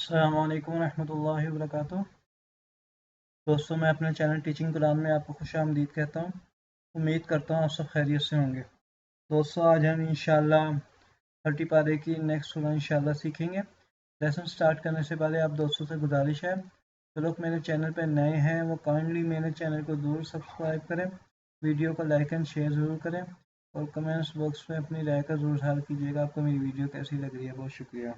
अस्सलाम वालेकुम रहमतुल्लाहि व बरकातुहू। दोस्तों, मैं अपने चैनल टीचिंग कुरान में आपको खुशामदीद कहता हूँ। उम्मीद करता हूँ आप सब खैरियत से होंगे। दोस्तों, आज हम इंशाल्लाह 30 पारे की नेक्स्ट सूरह इंशाल्लाह सीखेंगे। लेसन स्टार्ट करने से पहले आप दोस्तों से गुजारिश है, जो लोग मेरे चैनल पर नए हैं वो काइंडली मेरे चैनल को ज़रूर सब्सक्राइब करें, वीडियो को लाइक एंड शेयर ज़रूर करें और कमेंट्स बॉक्स में अपनी राय का ज़रूर इज़हार कीजिएगा। आपको मेरी वीडियो कैसी लग रही है। बहुत शुक्रिया।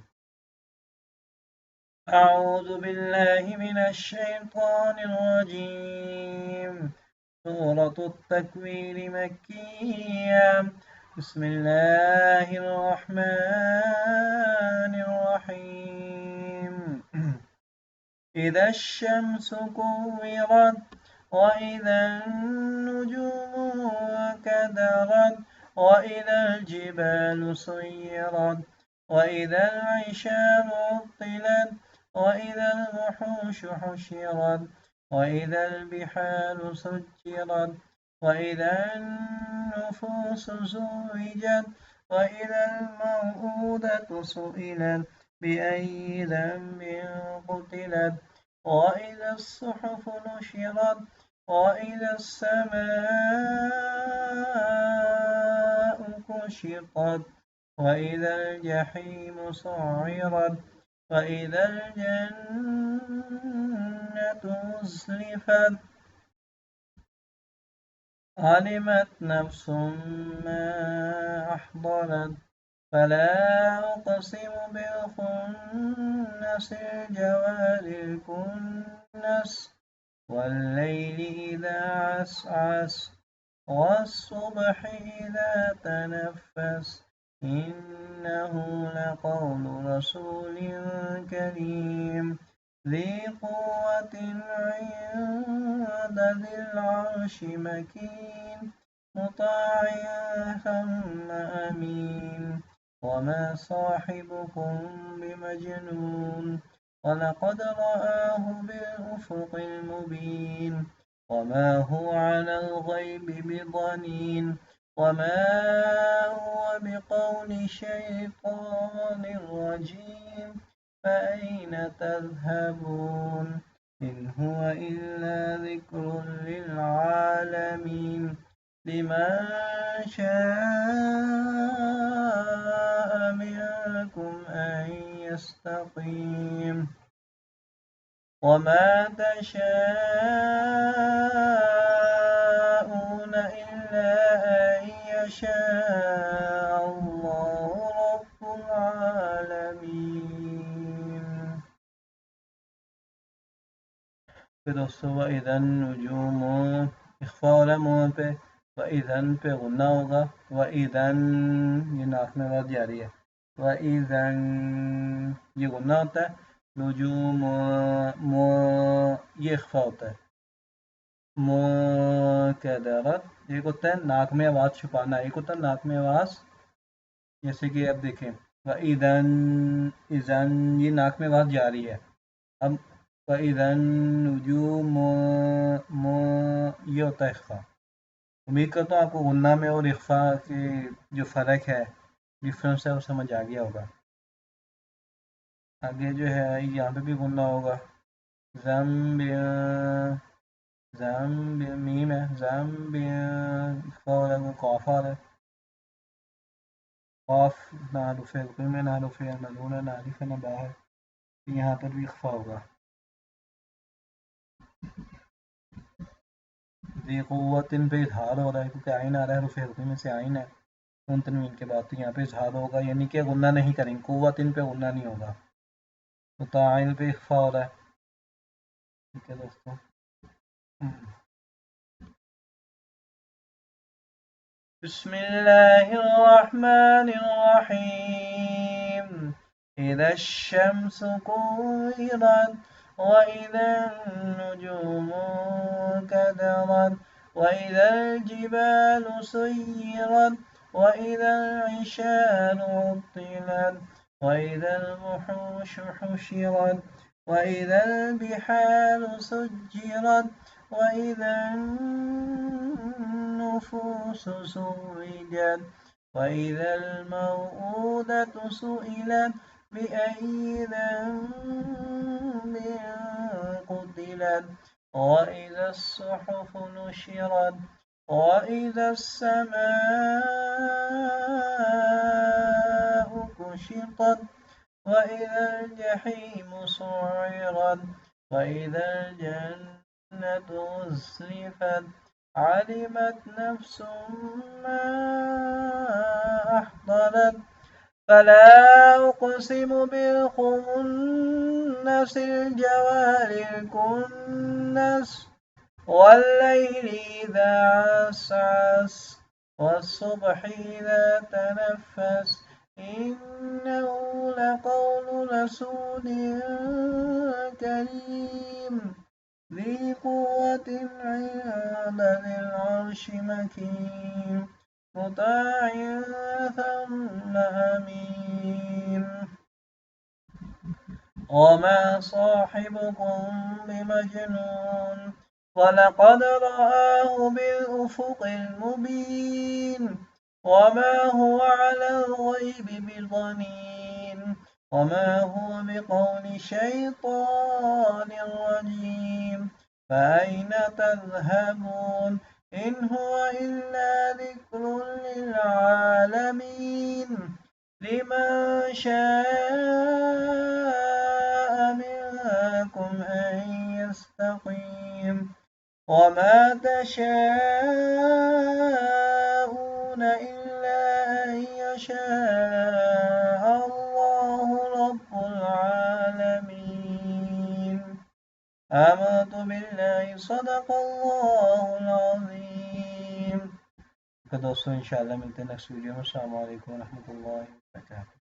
أعوذ بالله من الشيطان الرجيم. سورة التكوير مكية. بسم الله الرحمن الرحيم. إذا الشمس كورت وإذا النجوم كدرت وإذا الجبال سيرت وإذا العشار عطلت وإذا الوحوش حشرت وإذا البحار سجرت وإذا النفوس زوجت وإذا الموءودة سئلت بأي ذنب قتلت وإذا الصحف نشرت وإذا السماء كشطت وإذا الجحيم سعرت وإذا الجنة أزلفت علمت نفس ما أحضرت فلا أقسم بالخنس الجوار الكنس والليل إذا عسعس والصبح إذا تنفس إنه لقول رسول كريم ذي قوة عند ذي العرش مكين مطاع ثم أمين وما صاحبكم بمجنون ولقد رآه بالأفق المبين وما هو على الغيب بضنين وما هو بقول شيطان رجيم فأين تذهبون إن هو إلا ذكر للعالمين لمن شاء منكم أن يستقيم وما تشاءون إلا أن يشاء الله رب العالمين. फिर दोस्तों वइदन नुजूम इख्फा वाला मुँह पे वइदन पे गुन्ना होगा। वइदन ये नाक में आवाज़ जारी है। वइदन ये गुन्ना होता है। नुजूम ये इख्फा होता है। मुकदरत एक होता है नाक में आवाज़ छुपाना, एक होता है नाक में आवाज़, जैसे कि आप देखें वइदन इज़न ये नाक में आवाज़ जारी है। अब वइदन नुजूम ये होता है इख्फा। उम्मीद करता हूँ आपको गुन्ना में और इख्फा के जो फ़र्क है, डिफरेंस है, वो समझ आ गया होगा। आगे जो है यहाँ पे भी गुन्ना होगा। ज़म्ब मीम है। ज़म्ब कौफ आ रहा है। कौफ ना रुफ़े में ना रुफ़े ना नून है ना अलिफ है ना बा है। यहाँ पर भी इख्फा होगा। ज़ी क़ुव्वतिन पे इज़हार हो रहा है क्योंकि आइन आ रहा है, रुफ़े में से आइन है नून तनवीन के बाद, तो यहाँ पे इज़हार होगा, यानी कि गुन्ना नहीं करेंगे। क़ुव्वतिन पे गुन्ना नहीं होगा, तो आइन पे इख्फा हो रहा है। ठीक है दोस्तों। बिस्मिल्लाहिर्रहमानिर्रहीम। इज़ा अश-शम्स कुविरत वइज़ा अन्नुजूमु कदरत वइज़ा अल-जिबालु सुय्यरत वइज़ा अल-इशारु उत्तिलत वइज़ा अल-वुहूशु हुशिरत वइज़ा अल-बिहारू सुज्जिरत वइज़ा النفوس زوجت وإذا الموءودة سئلت بأي ذنب قتلت وإذا الصحف نشرت وإذا السماء كشطت وإذا الجحيم سعرت وإذا الجنة أزلفت علمت نفس ما أحضرت فلا أقسم بالخنس الجوار الكنس والليل إذا عسعس والصبح إذا تنفس إنه لقول رسول كريم ذي قوة عند ذي العرش مكين مطاع ثم أمين وما صاحبكم بمجنون ولقد رآه بالأفق المبين وما هو على الغيب بضنين وما هو بقول شيطان رجيم فأين تذهبون إن هو إلا ذكر للعالمين لمن شاء منكم أن يستقيم وما تشاءون إلا أن يشاء الله رب العالمين آمنت بالله صدق الله العظيم। तो दोस्तों इंशाल्लाह मिलते हैं नेक्स्ट वीडियो में। अस्सलाम वालेकुम व रहमतुल्लाहि व बरकातहू।